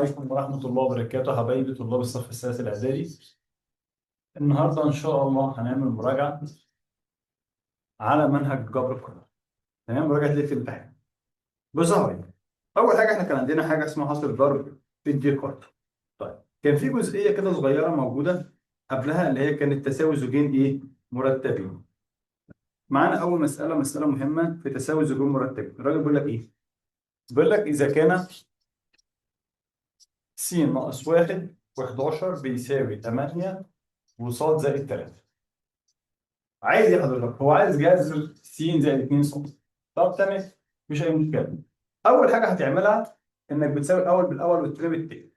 عليكم ورحمة الله وبركاته حبايبي طلاب الصف الثالث الإعدادي. النهاردة إن شاء الله هنعمل مراجعة على منهج جبر القراءة. هنعمل مراجعة ليه في الامتحان بظهري. أول حاجة إحنا كان عندنا حاجة اسمها حاصل ضرب في الديكارت. طيب كان في جزئية كده صغيرة موجودة قبلها اللي هي كانت تساوي زوجين مرتبين. معانا أول مسألة مهمة في تساوي زوجين مرتبين. الراجل بيقول لك إيه؟ بيقول لك إذا كان س ناقص 1 و11 بيساوي 8 وص زائد 3. عايز ايه حضرتك؟ هو عايز جذر س زائد 2 ص. طب تمام، مش اي مشكله. اول حاجه هتعملها انك بتساوي الاول بالاول والتاني بالتاني.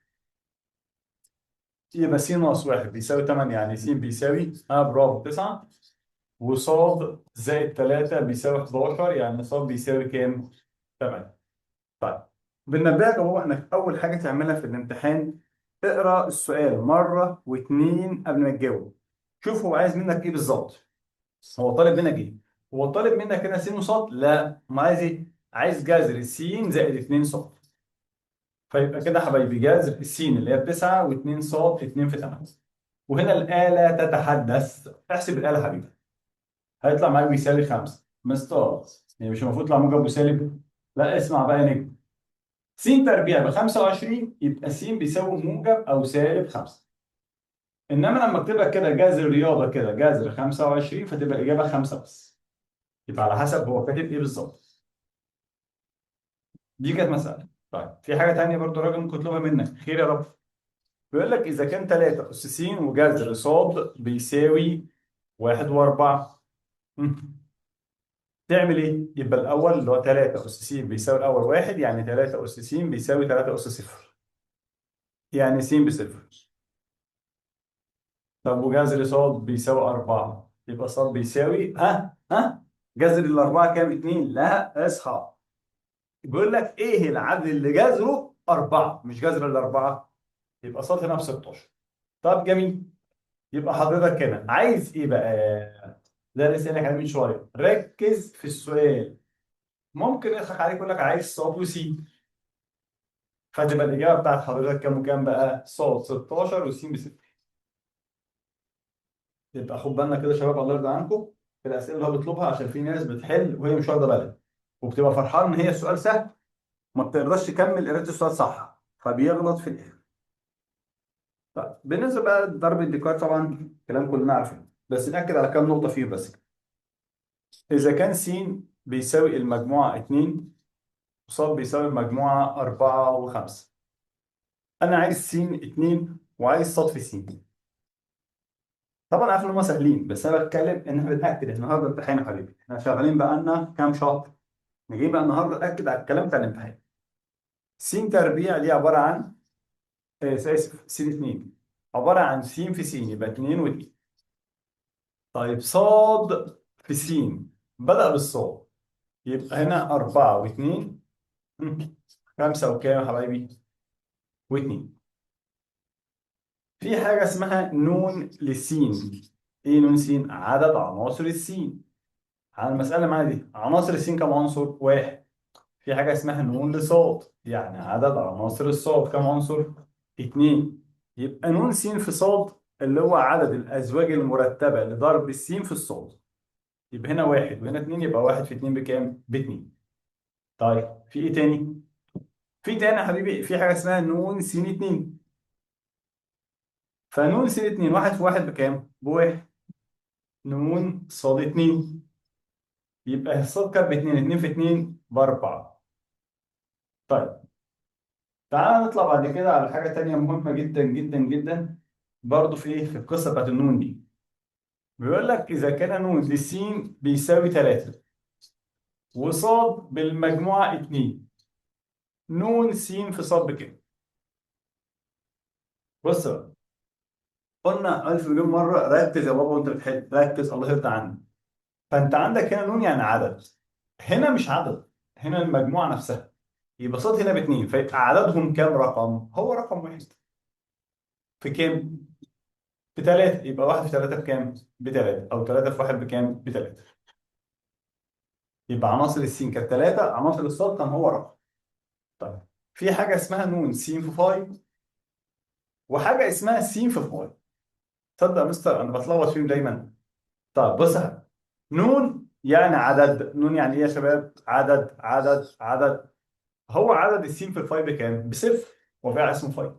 يبقى س ناقص 1 بيساوي 8، يعني س بيساوي برافو 9، وص زائد 3 بيساوي 11، يعني ص بيساوي كام؟ 8. طيب بننبهك اهو انك اول حاجه تعملها في الامتحان اقرا السؤال مره واتنين قبل ما تجاوب. شوف هو عايز منك ايه بالظبط. هو طالب منك ايه؟ هو طالب منك هنا س وص؟ لا، ما عايز ايه؟ عايز جذر س زائد 2 ص. فيبقى كده يا حبايبي جذر الس اللي هي 9 و2 ص 2 في 8. وهنا الآلة تتحدث. احسب الآلة يا حبيبي. هيطلع معاك بيساوي 5 مستر. يعني مش المفروض يطلع موجب وسالب؟ لا اسمع بقى يا نجم. س تربيع ب 25 يبقى س بيساوي موجب او سالب 5. انما لما اكتبها كده جذر رياضه كده جذر 25 فتبقى الاجابه 5 بس. يبقى على حسب هو كاتب ايه بالظبط. دي كانت مسألة. طيب في حاجة تانية برضو راجل ممكن يطلبها منك، خير يا رب. بيقول لك إذا كان 3 أس س وجذر ص بيساوي 1 و4. تعمل إيه؟ يبقى الأول اللي هو 3 أس س بيساوي الأول 1، يعني 3 أس س بيساوي 3 أس صفر، يعني س بصفر. طب وجذر ص بيساوي 4، يبقى ص بيساوي جذر الأربعة كام؟ 2. لا اصحى. بيقول لك إيه العدد اللي جذره 4 مش جذر الأربعة؟ يبقى ص هنا ب 16. طب جميل. يبقى حضرتك كده عايز ايه بقى؟ ده اللي سألك عليه من شويه، ركز في السؤال. ممكن يضحك عليك يقول لك عايز ص وس، فتبقى الاجابه بتاعت حضرتك كام وكام بقى؟ ص 16 وس بصفر. يبقى خد بالنا كده يا شباب، الله يرضى عنكم في الاسئله اللي هو بيطلبها، عشان في ناس بتحل وهي مش واخده بالها وبتبقى فرحان ان هي السؤال سهل، ما بتقدرش تكمل قراءه السؤال صح فبيغلط في الاخر. طيب بالنسبه بقى لضرب الديكار طبعا كلام كلنا عارفينه، بس ناكد على كام نقطه فيه بس. إذا كان س بيساوي المجموعة 2 وص بيساوي المجموعة 4 و5، أنا عايز س 2 وعايز ص في س. طبعا عارف إن هم سهلين، بس أنا بتكلم إن إحنا بنأكد النهارده امتحان يا حبيبي، إحنا شغالين بقى لنا كام شهر، نجي بقى النهارده نأكد على الكلام بتاع الامتحان. س تربيع دي عبارة عن آسف س 2 عبارة عن س في س، يبقى 2 و2. طيب ص في س بدأ بالصاد، يبقى هنا 4 و2 5 وكام يا حبايبي؟ و2. في حاجة اسمها نون للسين. ايه نون سين؟ عدد عناصر السين. على المسألة اللي معانا دي عناصر السين كم عنصر؟ واحد. في حاجة اسمها نون لصاد، يعني عدد عناصر الصاد كم عنصر؟ اتنين. يبقى نون سين في صاد اللي هو عدد الأزواج المرتبة لضرب السين في الصاد. يبقى هنا واحد وهنا اتنين، يبقى واحد في اتنين بكام؟ باتنين. طيب في ايه تاني؟ في تاني يا حبيبي في حاجة اسمها نون سين اتنين. فنون سين اتنين واحد في واحد بكام؟ بواحد. نون صاد 2، يبقى الصاد كام ب 2؟ 2 في 2 ب 4. طيب تعالى نطلع بعد كده على حاجة تانية مهمة جدا جدا جدا برضه في ايه؟ في القصة بتاعت النون دي. بيقول لك إذا كان نون للسين بيساوي 3 وصاد بالمجموعة 2، نون س في صاد بكام؟ بص بقى، قلنا ألف مليون مرة ركز يا بابا وأنت بتحل، ركز الله يرضى عنك. فأنت عندك هنا نون يعني عدد، هنا مش عدد، هنا المجموعة نفسها. يبقى صاد هنا باثنين، فيبقى عددهم كام رقم؟ هو رقم واحد. في كام؟ بثلاثة. يبقى واحد في ثلاثة بكام؟ بثلاثة. أو ثلاثة في واحد بكام؟ بثلاثة. يبقى عناصر السين كانت ثلاثة، عناصر الصاد كان هو رقم. طيب في حاجه اسمها نون س في فاي، وحاجه اسمها س في فاي. تصدق يا مستر انا بتلخبط فيهم دايما. طب بص، نون يعني عدد. نون يعني ايه يا شباب؟ عدد عدد عدد. هو عدد السين في الفاي بكام؟ بصفر. وفي اسمه فاي.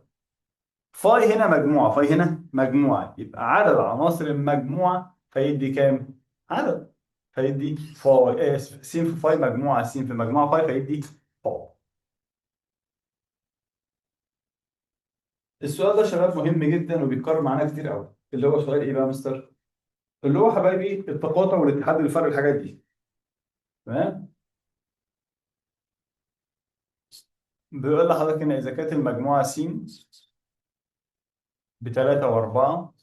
فاي هنا مجموعة، فاي هنا مجموعة، يبقى عدد عناصر المجموعة فيدي كام؟ عدد. فيدي فاي. س في فاي مجموعة س في مجموعة فاي فيدي فاي. السؤال ده يا شباب مهم جدا وبيتكرر معانا كتير قوي، اللي هو سؤال ايه بقى يا مستر؟ اللي هو حبايبي التقاطع والاتحاد والفرق الحاجات دي. تمام؟ بيقول لحضرتك ان اذا كانت المجموعة س بثلاثة وأربعة،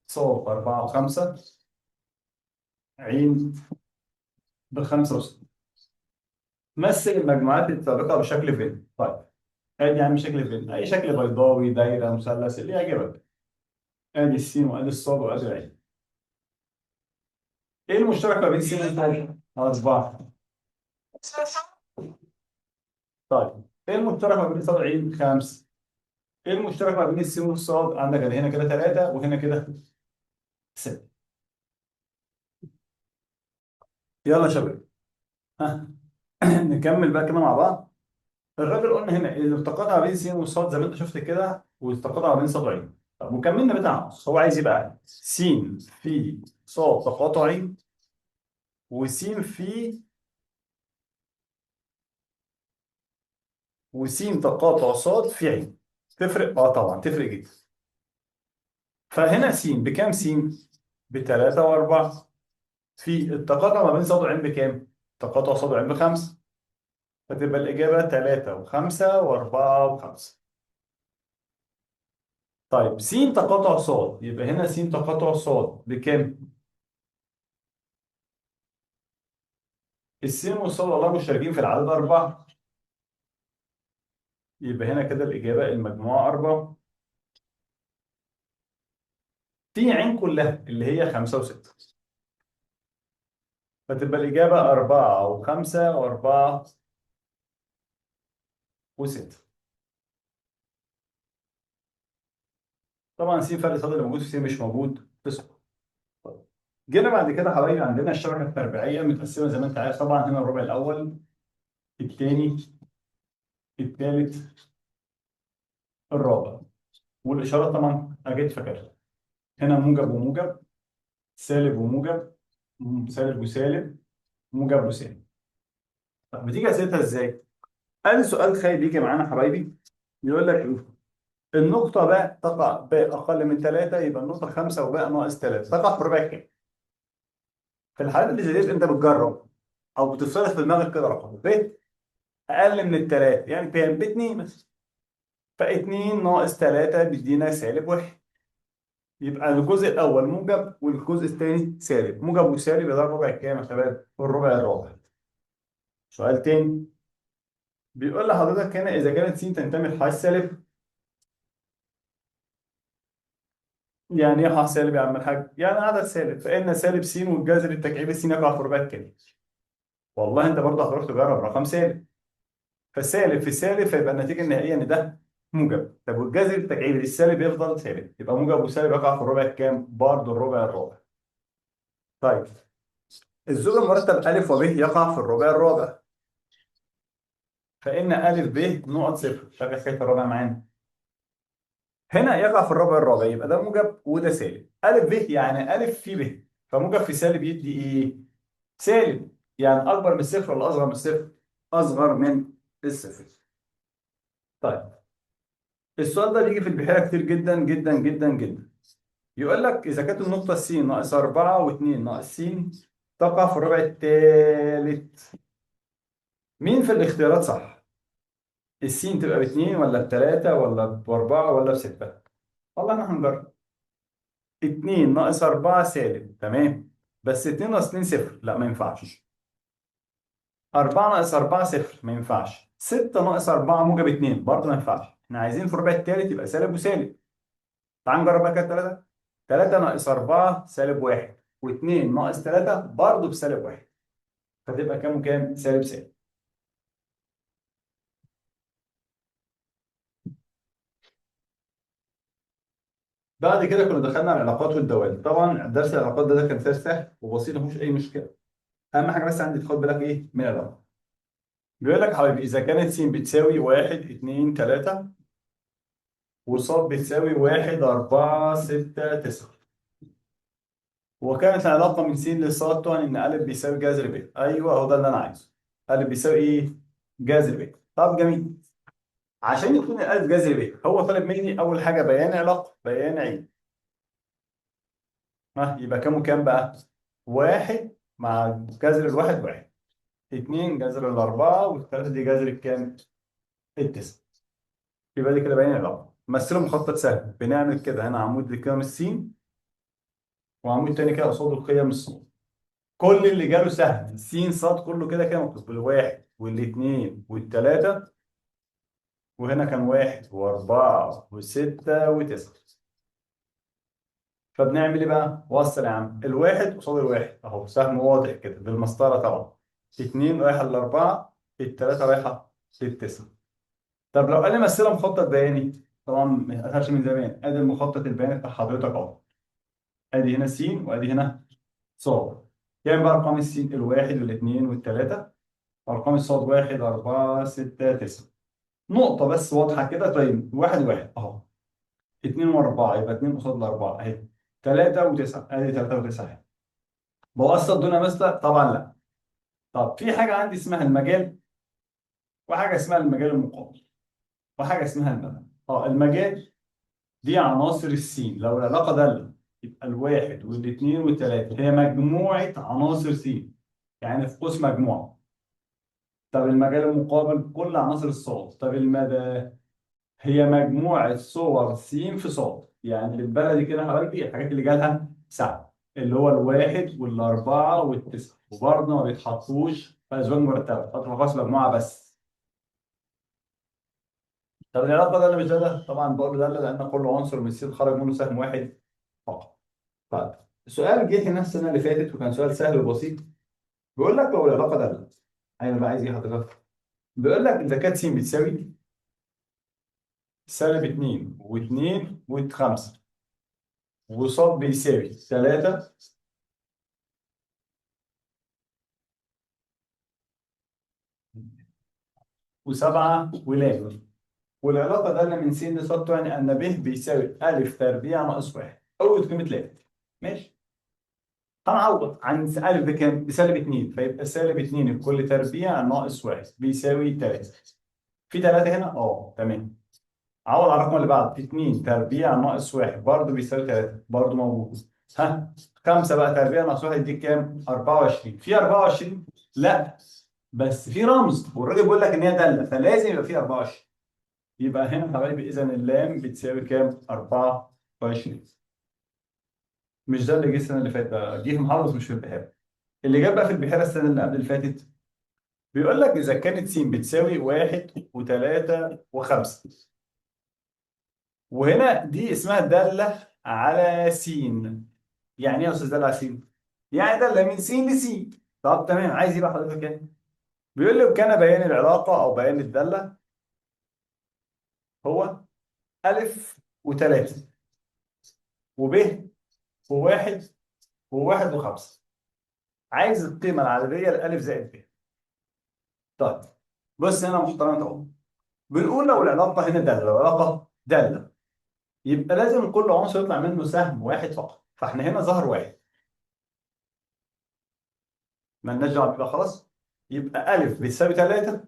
صاد أربعة وخمسة، عين بخمسة وستة. مثل المجموعات السابقة بشكل فين؟ طيب، ادي يعني شكل فين؟ أي شكل بيضاوي، دايرة، مثلث، اللي يعجبك. ادي السين وادي الصاد وادي العين. ايه المشترك ما بين السين والصاد؟ أربعة. طيب، ايه المشترك ما بين الصاد والعين؟ خمسة. ايه المشترك ما بين السين والصاد؟ عندك هنا كده ثلاثة وهنا كده ستة. يلا يا شباب، ها نكمل بقى كده مع بعض. الراجل قلنا هنا التقاطع بين س وص زي ما انت شفت كده، والتقاطع بين ص وعين. طب وكملنا بتاعه، هو عايز ايه بقى؟ س في ص تقاطعي، وس في وس تقاطع ص في عين. تفرق؟ اه طبعا تفرق جدا. فهنا س بكام؟ س بثلاثة وأربعة. في التقاطع ما بين ص وعين بكام؟ تقاطع ص وعين بخمسة. فتبقى الإجابة ثلاثة وخمسة وأربعة وخمسة. طيب س تقاطع ص، يبقى هنا س تقاطع ص بكام؟ السين والصاد والله مشتركين في العدد أربعة. يبقى هنا كده الإجابة المجموعة أربعة. في عين كلها اللي هي خمسة وستة. فتبقى الإجابة أربعة وخمسة وأربعة وستة. طبعا سين فرق صاد اللي موجود في سين مش موجود في صاد. طيب. جينا بعد كده يا حبايبي عندنا الشبكة التربيعية متقسمة زي ما أنت عارف طبعا. هنا الربع الأول، الثاني، الثالث، الرابع. والإشارات طبعا أكيد فاكرها. هنا موجب وموجب، سالب وموجب، سالب وسالب، موجب وسالب. طب بتيجي أسئلتها إزاي؟ ادي سؤال خايب يجي معانا حبايبي. يقول لك ايه؟ النقطة باء تقع باء أقل من 3، يبقى النقطة 5 وباء ناقص 3 تقع في ربع كام؟ في الحالات اللي زي دي أنت بتجرب أو بتفترض في دماغك كده رقم ب أقل من الثلاث، يعني كام؟ ب 2 مثلا. ف 2 ناقص 3 بيدينا سالب 1. يبقى الجزء الأول موجب والجزء الثاني سالب. موجب وسالب يبقى ده الربع كام يا شباب؟ الربع الرابع. سؤال تاني بيقول لحضرتك هنا إذا كانت س تنتمي لحيث سالب. يعني ايه ح سالب يا عم الحاج؟ يعني عدد سالب، فإن سالب س والجذر التكعيبي س يقع في رباعية كام؟ والله انت برضه هتروح تجرب رقم سالب. فسالب في سالب فيبقى النتيجة النهائية ان ده موجب. طب والجذر التكعيبي للسالب يفضل سالب، يبقى موجب وسالب يقع في الربع كام؟ برضه الربع الرابع. طيب، الزوج المرتب أ وب يقع في الربع الرابع. فإن أ ب نقط صفر. شايف حكاية الرابع معانا؟ هنا يقع في الربع الرابع، يبقى ده موجب وده سالب. أ ب يعني أ في ب، فموجب في سالب يدي إيه؟ سالب. يعني أكبر من الصفر ولا أصغر من الصفر؟ أصغر من الصفر. طيب، السؤال ده بيجي في البحيرة كتير جدا جدا جدا جدا. يقول لك إذا كانت النقطة س ناقص 4 و2 ناقص س تقع في الربع الثالث. مين في الاختيارات صح؟ السين تبقى ب2 ولا ب3 ولا ب4 ولا ب6؟ والله احنا هنجرب. 2 ناقص 4 سالب، تمام. بس 2 ناقص 2 صفر، لا ما ينفعش. 4 ناقص 4 صفر، ما ينفعش. 6 ناقص 4 موجب 2، برضه ما ينفعش. احنا عايزين في الربع الثالث يبقى سالب وسالب. تعال نجرب بقى كده 3. 3 ناقص 4 سالب 1، و2 ناقص 3 برضه بسالب 1. فتبقى كام وكام؟ سالب سالب. بعد كده كنا دخلنا على العلاقات والدوال. طبعا درس العلاقات ده كان درس سهل وبسيط، مفيش اي مشكله. اهم حاجه بس عندي تاخد بالك ايه من العلاقه. بيقول لك يا حبيبي اذا كانت س بتساوي 1 2 3 وص بتساوي 1 4 6 9، وكانت العلاقه من س لص تعني ان ا بيساوي جذر ب. ايوه هو ده اللي انا عايزه. ا بيساوي ايه؟ جذر ب. طب جميل. عشان يكون الالف جذر ب هو طالب مني اول حاجه بيان علاقه، بيان عين. ها يبقى كام وكام بقى؟ واحد مع جذر الواحد واحد، اتنين جذر الأربعة، والتلاتة دي جذر الكام؟ التسعة. يبقى دي كده باين العلاقة. مثله مخطط سهل. بنعمل كده هنا عمود لقيم السين، وعمود تاني كده قصاده القيم الصاد. كل اللي جاله سهل، س صاد كله كده كده مكتوب بالواحد والاثنين والتلاتة، وهنا كان واحد وأربعة وستة وتسعة. فبنعمل ايه بقى؟ وصل يا عم الواحد قصاد الواحد اهو، سهم واضح كده بالمسطرة طبعا. اتنين رايحة للأربعة، التلاتة رايحة للتسعة. طب لو قال لي مثلها مخطط بياني، طبعا ما اتقالش من زمان. ادي المخطط البياني بتاع حضرتك اهو. ادي هنا س وادي هنا ص. يعني بقى ارقام السين الواحد والاثنين والثلاثه، ارقام الصاد واحد أربعة ستة تسعة. نقطة بس واضحة كده. طيب واحد واحد اهو، اثنين واربعة يبقى اثنين قصاد الاربعة اهي، ثلاثة وتسعة ادي ثلاثة وتسعة اهي. بوصل دول مثلا؟ طبعا لا. طب في حاجة عندي اسمها المجال، وحاجة اسمها المجال المقابل، وحاجة اسمها المدى. المجال دي عناصر السين. لو العلاقة دالة يبقى الواحد والاثنين والثلاثة هي مجموعة عناصر سين، يعني في قوس مجموعة. طب المجال المقابل كل عناصر الصاد. طب المدى هي مجموعة صور سين في صاد. يعني بالبلدي كده يا حبايبي الحاجات اللي جالها سهل، اللي هو الواحد والأربعة والتسعة، وبرضه ما بيتحطوش في أزواج مرتبة، بيتحطوا في قوس مجموعة بس. طب العلاقة ده اللي مش ده طبعا بقول له ده لأن كل عنصر من السين خرج منه سهم واحد فقط. طيب السؤال جه هنا السنه اللي فاتت وكان سؤال سهل وبسيط. بيقول لك لو العلاقه ده، ايوه بقى عايز ايه حضرتك؟ بيقول لك اذا كانت س بتساوي سالب 2 و2 و5 وص بيساوي 3 و7 ولام، والعلاقه ده من س لص يعني ان ب بيساوي ا تربيع ناقص 1 اول قيمه لام. ماشي. هنعوض عن ا بكام؟ بسالب 2، فيبقى سالب 2 بكل تربيع ناقص 1 بيساوي 3. في 3 هنا؟ تمام. عوض على الرقم اللي بعده، 2 تربيع ناقص 1 برضه بيساوي 3 برضه موجود. ها 5 بقى تربيع ناقص 1 يديك كام؟ 24. في 24؟ لا، بس في رمز والراجل بيقول لك ان هي داله فلازم يبقى في 24. يبقى هنا يا حبايبي اذا اللام بتساوي كام؟ 24. مش ده اللي جه السنه اللي فاتت، ده جه في محافظ مش في البحيره. اللي جاب بقى في البحيره السنه اللي قبل اللي فاتت، بيقول لك اذا كانت س بتساوي 1 و3 و5، وهنا دي اسمها دالة على س. يعني ايه يا استاذ دالة على س؟ يعني دالة من س لس. طب تمام، عايز ايه بقى حضرتك يعني؟ بيقول لي وكان بيان العلاقة او بيان الدالة هو ألف وثلاثة وب وواحد وواحد وخمسة. عايز القيمة العددية لألف زائد ب. طيب بص هنا محترمة اهو. بنقول لو العلاقة هنا دالة، لو العلاقة دالة يبقى لازم كل عنصر يطلع منه سهم واحد فقط. فاحنا هنا ظهر واحد، مالناش دعوه بيه خلاص. يبقى أ بيساوي 3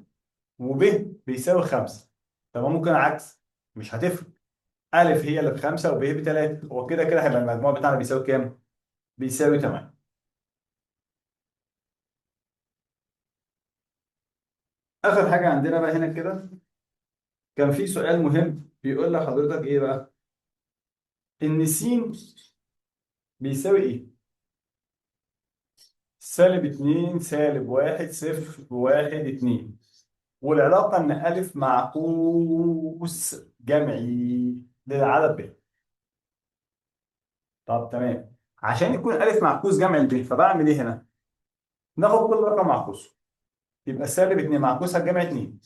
وب بيساوي 5. طب ممكن عكس، مش هتفرق. أ هي اللي بخمسة وب بثلاثة، هو كده كده هيبقى المجموع بتاعنا بيساوي كام؟ بيساوي 8. آخر حاجة عندنا بقى هنا كده، كان في سؤال مهم بيقول لحضرتك إيه بقى؟ إن س بيساوي إيه؟ سالب 2 سالب 1 صفر 1 2، والعلاقة إن أ معكوس جمعي للعدد ب. طب تمام. عشان يكون أ معكوس جمع الب فبعمل إيه هنا؟ ناخد كل رقم معكوسه. يبقى سالب 2 معكوسها الجمع 2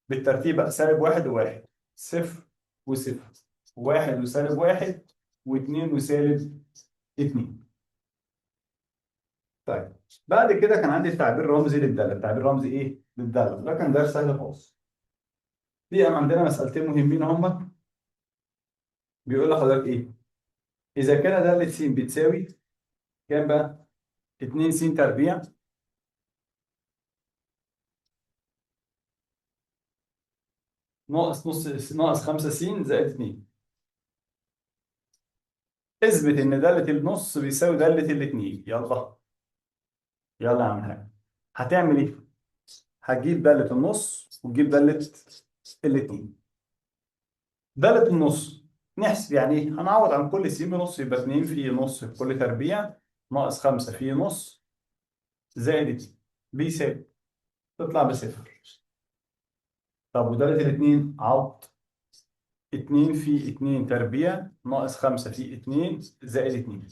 بالترتيب بقى، سالب 1 و1 صفر وصفر، 1 وسالب 1 و2 وسالب 2. طيب بعد كده كان عندي التعبير الرمزي للداله. التعبير الرمزي ايه للداله؟ ده كان درس سهل خالص. في عندنا مسألتين مهمين هما. بيقول لحضرتك ايه؟ اذا كان داله س بتساوي كام بقى؟ 2 س تربيع ناقص ناقص 5 س زائد 2. اثبت ان داله النص بيساوي داله الاثنين. يلا يلا يا عم حاج. هتعمل ايه؟ هتجيب داله النص وتجيب داله الاثنين. داله النص نحسب يعني ايه؟ هنعوض عن كل س بنص، يبقى 2 في نص في كل تربيع ناقص 5 في نص زائد 2 بيساوي، تطلع بصفر. طب وداله الاثنين عوض. 2 في 2 تربيع ناقص 5 في 2 زائد 2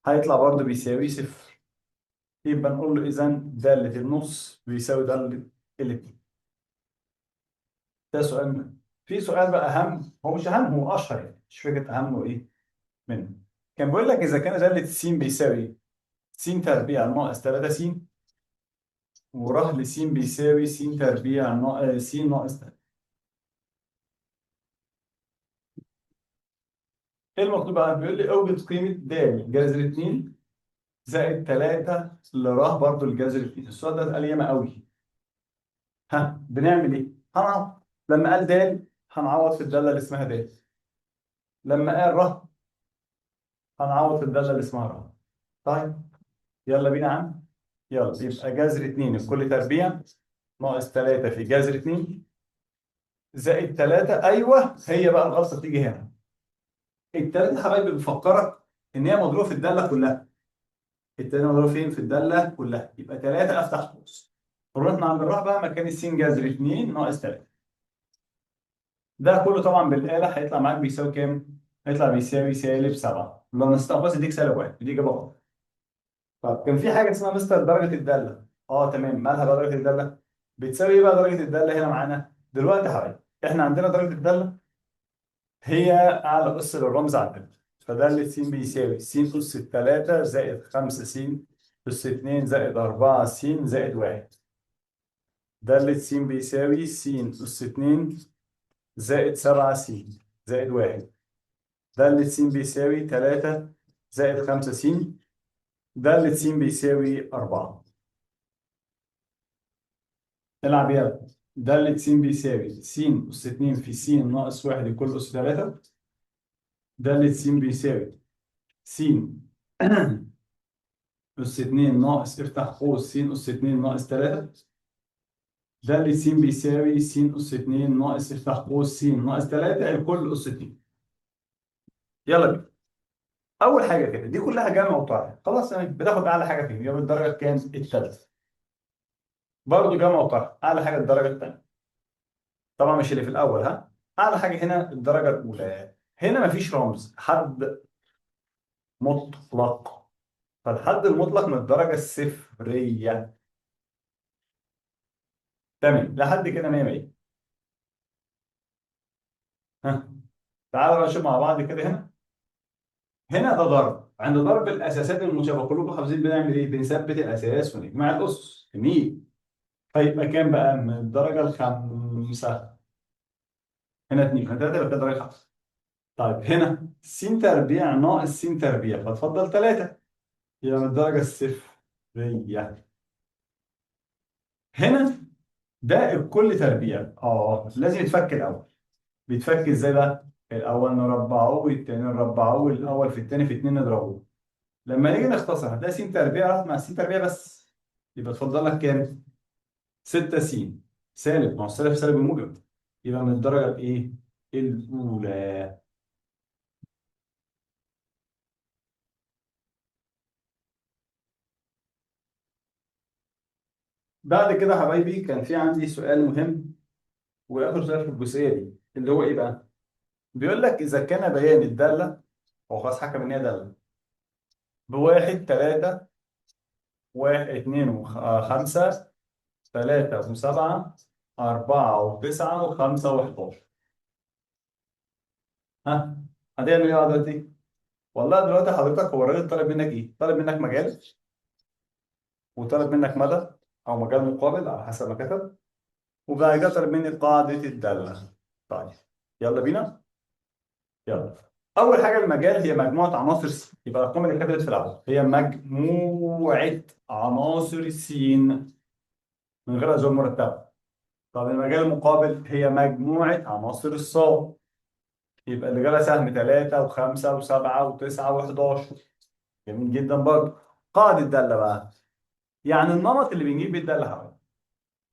هيطلع برضه بيساوي صفر. يبقى نقول له إذا دالة النص بيساوي دالة الاثنين. ده سؤال منه. في سؤال بقى أهم، هو مش أهم، هو أشهر يعني، مش فكرة أهم وإيه منه. كان بيقول لك إذا كان دالة س بيساوي س تربيع ناقص 3 س، وراح لس بيساوي س تربيع ناقص س ناقص 3. إيه المطلوب بقى؟ بيقول لي أوجد قيمة د جذر 2 زائد 3 لراه برضه الجذر 2. السؤال ده اتقال ياما قوي. ها بنعمل ايه؟ هنعوض. لما قال د هنعوض في الداله اللي اسمها د. لما قال ر هنعوض في الداله اللي اسمها ر. طيب يلا بينا يا عم. يلا يبقى جذر 2 في كل تربيع ناقص 3 في جذر 2 زائد 3. ايوه هي بقى الغلطه بتيجي هنا. التلاته حبايبي بفكرك ان هي مضروبه في الداله كلها. التلاته مضروبه فين؟ في الداله كلها. يبقى 3 افتح قوس. رحنا عند الراء بقى مكان السين جذر 2 ناقص 3. ده كله طبعا بالآلة هيطلع معاك بيساوي كام؟ هيطلع بيساوي سالب 7. لما نستنقص يديك سالب 1، دي إجابة غلط. طب كان في حاجة اسمها مستر درجة الدالة. تمام، مالها بقى درجة الدالة؟ بتساوي ايه بقى درجة الدالة هنا معانا؟ دلوقتي يا حبايبي احنا عندنا درجة الدالة هي أعلى أس للرمز على الدالة. فدالة س بيساوي س أس 3 زائد 5 س أس 2 زائد 4 س زائد 1. دالة س بيساوي س أس 2 زائد 7 س زائد 1. دالة س بيساوي 3 زائد 5 س. دالة س بيساوي 4. العب يلا. دالة س بيساوي س أس 2 في س ناقص 1 لكل أس 3. دالة س بيساوي س أس 2 ناقص افتح قوس س أس 2 ناقص 3. دالة س بيساوي س أس 2 ناقص افتح قوس س ناقص 3 لكل أس 2. يلا بينا. أول حاجة كده دي كلها جمع وطرح. خلاص يعني بتاخد أعلى حاجة فيهم، يبقى الدرجة كام؟ الثالثة. برضه جمع وطرح أعلى حاجة الدرجة الثانية. طبعا مش اللي في الاول، ها. اعلى حاجه هنا الدرجه الاولى. هنا مفيش رمز، حد مطلق. فالحد المطلق من الدرجه الصفريه. تمام لحد كده 100 100. ها تعالوا بقى نشوف مع بعض كده. هنا ده ضرب. عند ضرب الاساسات المشابهه كلكم حافظين بنعمل ايه؟ بنثبت الاساس ونجمع الاسس. جميل. فيبقى كام بقى من الدرجه الخامسه؟ هنا 2 هنا 3 يبقى كده درجه 5. طيب هنا س تربيع ناقص س تربيع فتفضل 3 يبقى من الدرجة الصفرية. هنا ده الكل تربيع. لازم يتفك الأول. بيتفك ازاي بقى؟ الأول نربعه والتاني نربعه والأول في التاني في اتنين نضربه. لما نيجي نختصر هتلاقي س تربيع راحت مع س تربيع بس. يبقى اتفضل لك كام؟ 6 س سالب، ما هو السالب في سالب الموجب. يبقى من الدرجة الإيه؟ الأولى. بعد كده يا حبايبي كان في عندي سؤال مهم وآخر سؤال في الجزئية دي اللي هو إيه بقى؟ بيقول لك إذا كان بيان الدالة، هو خلاص حكم إن هي دالة بواحد 3 واحد 2 و5 3 و7 4 و9 و5 و11. ها هتعمل ايه بقى دلوقتي؟ والله دلوقتي حضرتك هو الراجل طالب منك ايه؟ طالب منك مجال، وطالب منك مدى او مجال مقابل على حسب ما كتب، وبعد كده طالب مني قاعده الداله. طيب يلا بينا. يلا. اول حاجه المجال هي مجموعه عناصر يبقى الارقام اللي كتبت في الاول هي مجموعه عناصر س من غير ازواج مرتبه. طب المجال المقابل هي مجموعه عناصر الصاد. يبقى اللي جالها سهم 3 و5 و7 و9 و11. جميل جدا برضه. قاعده الداله بقى يعني النمط اللي بنجيب بيه الداله حوالي.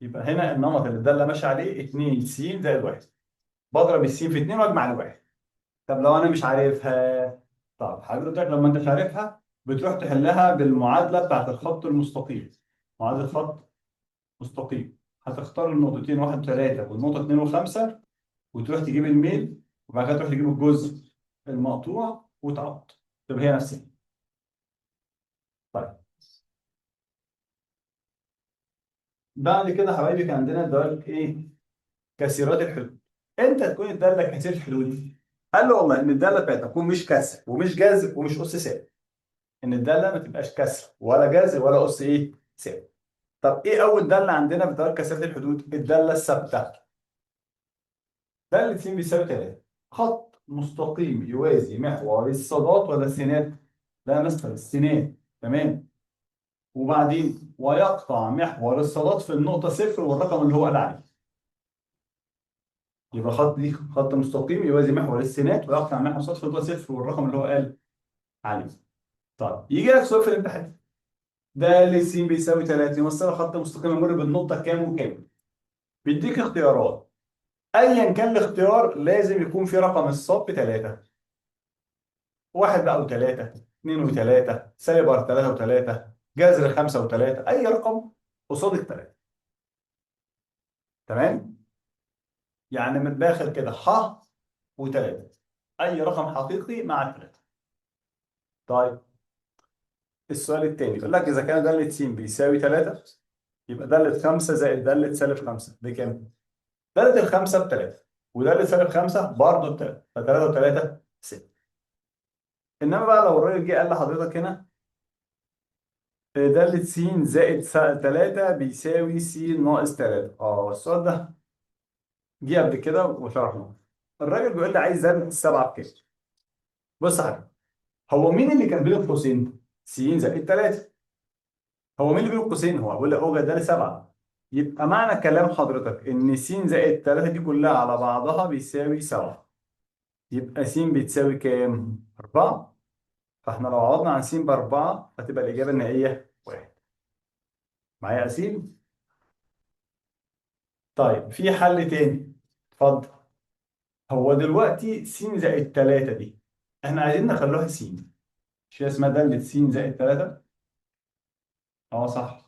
يبقى هنا النمط اللي الداله ماشيه عليه 2 س زائد 1. بضرب الس في 2 واجمع الواحد. طب لو انا مش عارفها، طب حضرتك لما انت مش عارفها بتروح تحلها بالمعادله بتاعت الخط المستقيم. معادله خط مستقيم. هتختار النقطتين 1 و3 والنقطه 2 و5، وتروح تجيب الميل، وبعد كده تروح تجيب الجزء المقطوع وتعوض. طب هي نفسها. طيب بعد كده يا حبايبي كان عندنا الدوال ايه؟ كثيرات الحدود. امتى تكون الداله كثيره الحدود؟ قال له والله ان الداله بتاعتها تكون مش كسر ومش جذر ومش اس ثابت. ان الداله ما تبقاش كسر ولا جذر ولا اس ايه ثابت. طب ايه اول داله عندنا في دوال كثيره الحدود؟ الداله الثابته. داله س بيساوي 3. خط مستقيم يوازي محور الصادات ولا السينات؟ لا يا مستر السينات. تمام. وبعدين ويقطع محور الصادات في النقطه صفر والرقم اللي هو قال عليه. يبقى خط دي خط مستقيم يوازي محور السينات ويقطع محور الصادات في النقطه صفر والرقم اللي هو قال عليه. طيب يجي لك سؤال في الامتحان. ده س بيساوي 3 يمثل خط مستقيم يمر بالنقطه كام وكام. بيديك اختيارات. ايا كان الاختيار لازم يكون في رقم الصاد بثلاثه. واحد بقى وثلاثه، اثنين وثلاثه، سالب ثلاثه وثلاثه، جذر خمسه وثلاثه، اي رقم قصاد الثلاثه. تمام. يعني من الاخر كده ح وثلاثه. اي رقم حقيقي مع الثلاثه. طيب السؤال الثاني يقول لك اذا كان داله س بيساوي 3، يبقى داله 5 زائد داله سالب 5 بكام؟ داله الخمسه بثلاثه، وداله سالب 5 برضه بثلاثه، ف3 و3 6. انما بقى لو الراجل جه قال لحضرتك هنا دالة س زائد 3 بيساوي س ناقص 3. اه السؤال ده جه قبل كده وشرحناه. الراجل بيقول لي عايز دالة السبعة بكام؟ بص يا حبيبي، هو مين اللي كان بين القوسين؟ س زائد 3. هو مين اللي بين القوسين؟ هو بيقول لك اوجد دالة 7. يبقى معنى كلام حضرتك ان س زائد 3 دي كلها على بعضها بيساوي 7. يبقى س بتساوي كام؟ 4. فاحنا لو عوضنا عن س ب4 هتبقى الإجابة النهائية 1. معايا يا أسيل؟ طيب في حل تاني. اتفضل. هو دلوقتي س زائد 3 دي احنا عايزين نخلوها س. مش هي اسمها دالة س زائد 3؟ اه صح.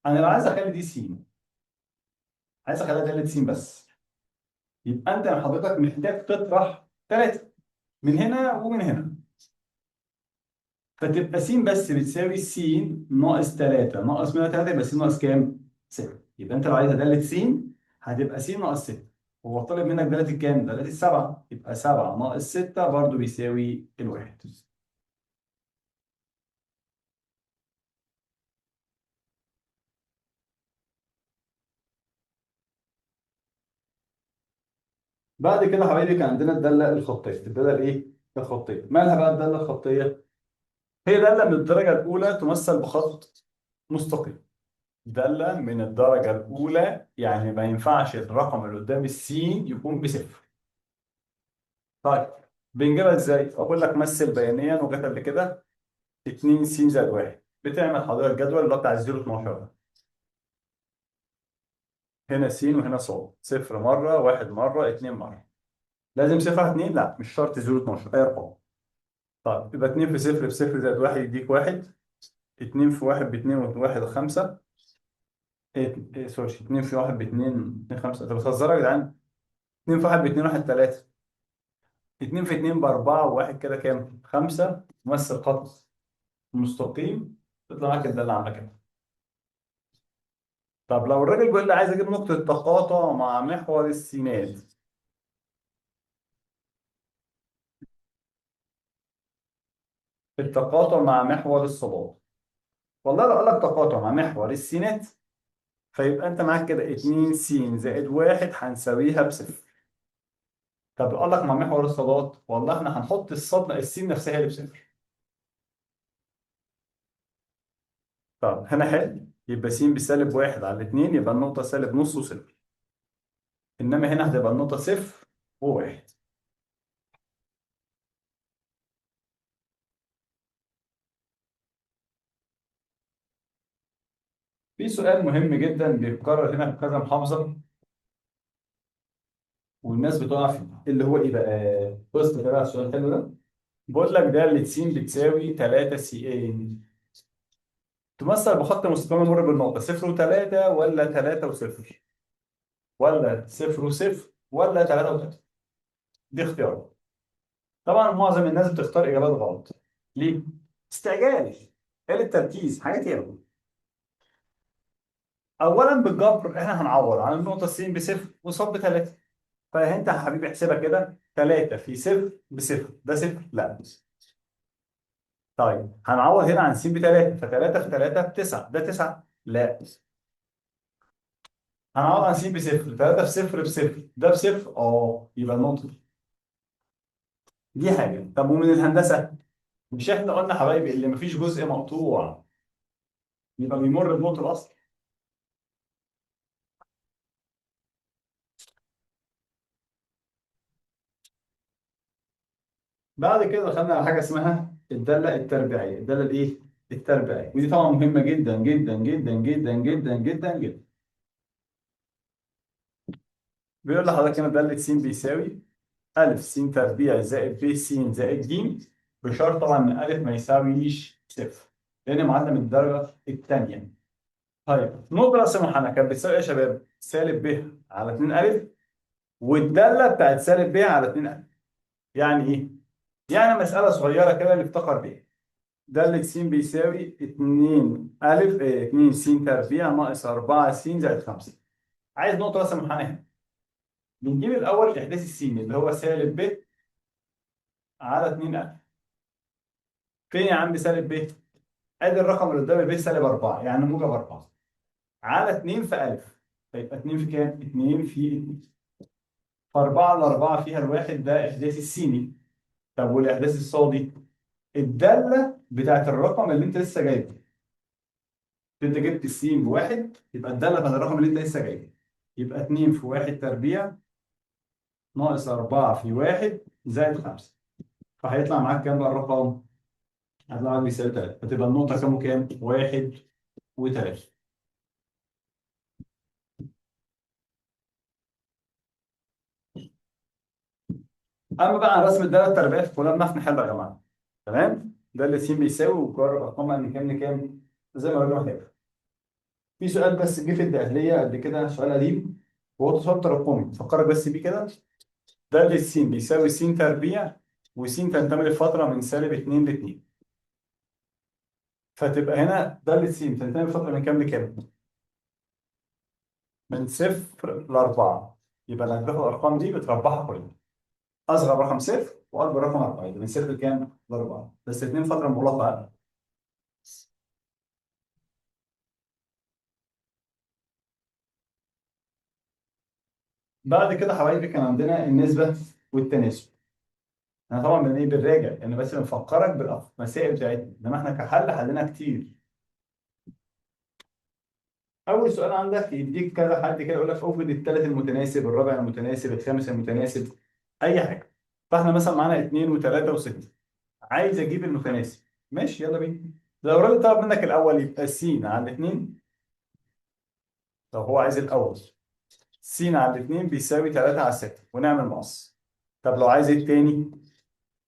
انا لو عايز اخلي دي س، عايز اخليها دالة س بس، يبقى انت حضرتك محتاج تطرح 3 من هنا ومن هنا. فتبقى س بس بتساوي س ناقص 3 ناقص منها 3 يبقى س ناقص كام؟ 6. يبقى انت لو عايزها دالة س هتبقى س ناقص 6. هو طالب منك دالة الكام؟ دالة السبعة. يبقى 7 ناقص 6 برضه بيساوي الواحد. بعد كده يا حبايبي كان عندنا الداله الخطيه. الداله الايه؟ الخطيه. مالها بقى الداله الخطيه؟ هي داله من الدرجه الاولى تمثل بخط مستقيم. داله من الدرجه الاولى يعني ما ينفعش الرقم اللي قدام السين يكون بصفر. طيب بنجيبها ازاي؟ اقول لك مثل بيانيا وجت قبل كده 2 س زائد 1. بتعمل حضرتك جدول اللي هو بتاع 0 12 ده. هنا س وهنا ص. صفر مره، واحد مره، اتنين مره. لازم صفر اتنين؟ لا مش شرط 0 12 اي رقم. طيب يبقى 2 في 0 في 0 زائد 1 يديك 1. 2 في 1 ب 2 و1 5. سوري 2 في 1 ب 2 2 5. انت بتهزروا يا جدعان. 2 في 1 ب 2 1 3. 2 في 2 ب 4 و1 كده كام؟ 5. تمثل خط مستقيم تطلع معاك الداله عامله كده. طب لو الراجل بيقول لي عايز اجيب نقطه تقاطع مع محور السينات، التقاطع مع محور الصادات. والله لو قال لك تقاطع مع محور السينات، فيبقى انت معاك كده 2 س زائد 1 هنساويها بصفر. طب قال لك مع محور الصادات، والله احنا هنحط الصاد السين نفسها اللي بصفر. طب هنا حل، يبقى س بسالب 1 على 2، يبقى النقطة سالب نص وصفر. انما هنا هتبقى النقطة صفر وواحد. في سؤال مهم جدا بيتكرر هنا في كذا محافظة والناس بتقع فيه، اللي هو ايه بقى؟ بص كده على السؤال الحلو ده. بقول لك دالة س بتساوي 3 س ان، تمثل بخط مستقيم يمر بالنقطة صفر و3 ولا 3 وصفر، ولا صفر وصفر ولا 3 و3. دي اختيارات. طبعا معظم الناس بتختار اجابات غلط. ليه؟ استعجال، قلة تركيز، حاجات ياما. اولا بالجبر احنا هنعوض عن النقطة س بصفر وصاد بثلاثة. فانت يا حبيبي احسبها كده، 3 في صفر بصفر، ده صفر؟ لا. طيب هنعوض هنا عن س بثلاثة، ف3 في 3 بتسعة، ده 9؟ لا. هنعوض عن س بصفر، 3 في صفر بصفر، ده بصفر؟ اه، يبقى النقطة دي حاجة. طب ومن الهندسة، مش احنا قلنا حبايبي اللي مفيش جزء مقطوع يبقى بيمر بنقطة الأصل؟ بعد كده دخلنا على حاجة اسمها الدالة التربيعية. الدالة الإيه؟ التربيعية، ودي طبعا مهمة جدا جدا جدا جدا جدا جدا جدا. بيقول لحضرتك هنا دالة س بيساوي أ س تربيع زائد ب س زائد ج، بشرط طبعا إن أ ما يساويش صفر، لأن معادلة من الدرجة الثانية. طيب نقطة رأس المحنك كانت بتساوي إيه يا شباب؟ سالب ب على 2 أ، والدالة بتاعت سالب ب على 2 أ. يعني إيه؟ يعني مسألة صغيرة كده نفتكر بيها. دالة س بيساوي 2 أ 2 س تربيع ناقص 4 س زائد 5. عايز نقطة رأس المحنك. بنجيب الأول إحداث السين اللي هو سالب ب على 2 أ. فين يا عم سالب ب؟ ادي الرقم اللي قدام البيت سالب 4، يعني موجب 4 على 2 في 1000، فيبقى 2 في كام؟ 2 في 2. ف 4 على 4 فيها الواحد، ده احداث السيني. طب والاحداث الصادي؟ الداله بتاعت الرقم اللي انت لسه جايبه. انت جبت السين بواحد، يبقى الداله بتاعت الرقم اللي انت لسه جايبه. يبقى 2 في 1 تربيع ناقص 4 في 1 زائد 5. فهيطلع معاك كام بقى الرقم؟ هيطلع معاك بيساوي 3. فتبقى النقطه كام وكام؟ 1 و3. اما بقى عن رسم الداله التربيعيه فكنا بنعرف نحل يا جماعه. تمام؟ ده اللي س بيساوي وكرر ارقامها من كام لكام، زي ما الراجل محتاج. في سؤال بس جه في الدقهليه قبل كده، سؤال قديم، وهو سؤال تراكمي، فكرك بس بيه كده. ده اللي س بيساوي س تربيع، وس تنتمي لفتره من سالب 2 ل 2. فتبقى هنا ده اللي س تنتمي لفتره من كام لكام؟ من صفر ل 4. يبقى لما تاخد الارقام دي بتربحها كلها. اصغر رقم صفر واكبر رقم 4، يبقى من صفر لكام؟ ل 4، بس الاثنين فتره مغلقه. بعد كده حبايبي كان عندنا النسبة والتناسب. احنا طبعا ايه بنراجع، يعني بس بنفكرك بالمسائل بتاعتنا، انما احنا كحل حلنا كتير. اول سؤال عندك يديك كذا حد كده يقول لك اوجد الثالث المتناسب، الرابع المتناسب، الخامس المتناسب، اي حاجه. فاحنا مثلا معانا 2 و3 و6، عايز اجيب المتناسب. ماشي يلا بينا. لو الراجل طلب منك الاول يبقى س على 2. لو هو عايز الاول س على 2 بيساوي 3 على 6 ونعمل مقص. طب لو عايز التاني،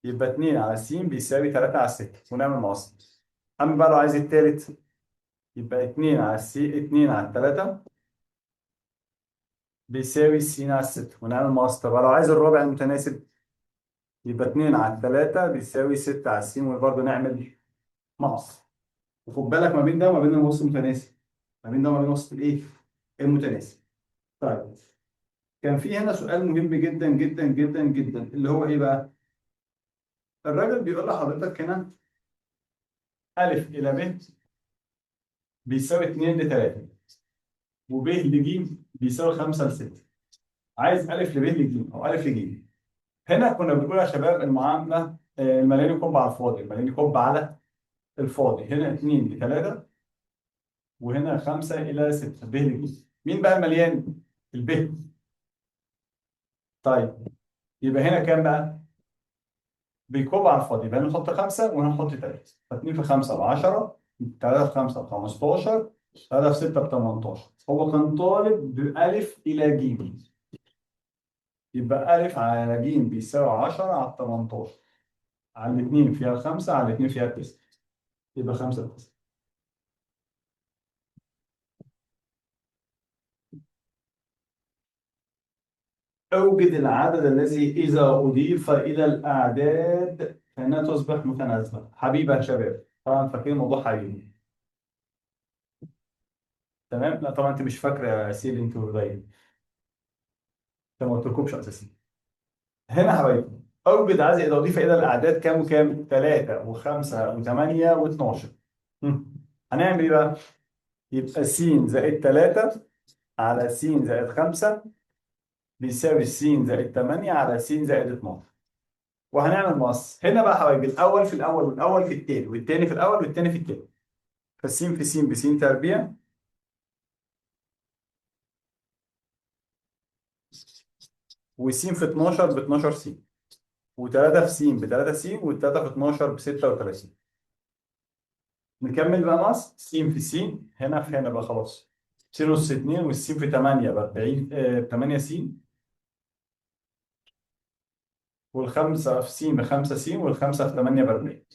يبقى 2 على س بيساوي 3 على 6 ونعمل مقص. اما بقى لو عايز التالت، يبقى 2 على س 2 على 3 بيساوي س على 6 ونعمل مقص. طب لو عايز الرابع المتناسب، يبقى 2 على 3 بيساوي 6 على س وبرضه نعمل مقص. وخد بالك ما بين ده وما بين الوسط المتناسب، ما بين ده وما بين وسط الايه؟ المتناسب. طيب كان في هنا سؤال مهم جدا جدا جدا جدا، اللي هو ايه بقى؟ الراجل بيقول لحضرتك هنا ألف إلى ب بيساوي 2 ل 3، وب ل ج بيساوي 5 ل 6. عايز ألف لب ل ج أو ألف ل ج. هنا كنا بنقول يا شباب المعاملة الملياني كوب على الفاضي، الملياني كوب على الفاضي. هنا 2 ل 3 وهنا 5 إلى 6 ب ل ج. مين بقى المليان؟ الب. طيب يبقى هنا كام بقى؟ بيكوب على الفاضي، يبقى هنحط 5 وهنحط 3. ف2 في 5 ب 10، 3 في 5 ب 15، 3 في 6 ب 18. هو كان طالب بألف إلى ج، يبقى ألف على ج بيساوي 10 على 18 على الاثنين فيها 5 على الاثنين فيها 9، يبقى 5 9. أوجد العدد الذي إذا أضيف إلى الأعداد فإنها تصبح متناسبة. حبيبة يا شباب، طبعا فاكرين موضوع حبيبي؟ تمام؟ لا طبعا أنت مش فاكرة يا سيدي، أنت وردية، أنت ما قلتلكمش أساسا. هنا يا حبايبي، أوجد عدد إذا أضيف إلى الأعداد كام وكام؟ 3 و5 و8 و12. هنعمل إيه بقى؟ يبقى س زائد 3 على س زائد 5 بيساوي س زائد 8 على س زائد 12. وهنعمل مقص هنا بقى يا حبايبي، الأول في الأول والأول في التاني والتاني في الأول والتاني في التاني. فالس في س بس تربيع، وس في 12 ب 12 س، و3 في س ب 3 س، وال3 في 12 ب 36. نكمل بقى مقص س في س، هنا في هنا بقى خلاص. س نص 2 والس في 8 ب 40 8 س، والخمسة في س ب 5 س، والخمسة في 8 ب 40.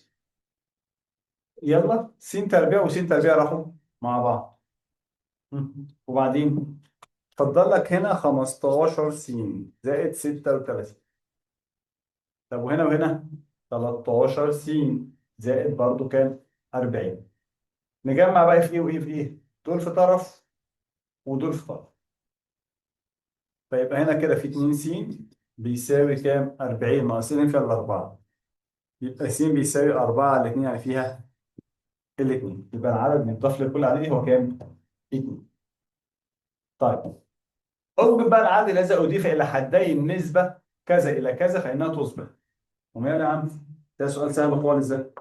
يلا س تربيع وس تربيع راحوا مع بعض. وبعدين اتفضل لك هنا 15 س زائد 36. طب وهنا وهنا 13 س زائد برضو كام؟ 40. نجمع بقى في ايه وايه في ايه؟ دول في طرف ودول في طرف. فيبقى هنا كده في 2 س بيساوي كام؟ 40 ناقصين فيها الاربعه. يبقى س بيساوي 4 على 2 يعني فيها الاثنين. يبقى العدد المضاف لكل عدد هو كام؟ 2. طيب اوجد بقى العدد الذي اضيف الى حدي النسبه كذا الى كذا فانها تصبح. وماله يا عم؟ ده سؤال سهل خالص ده.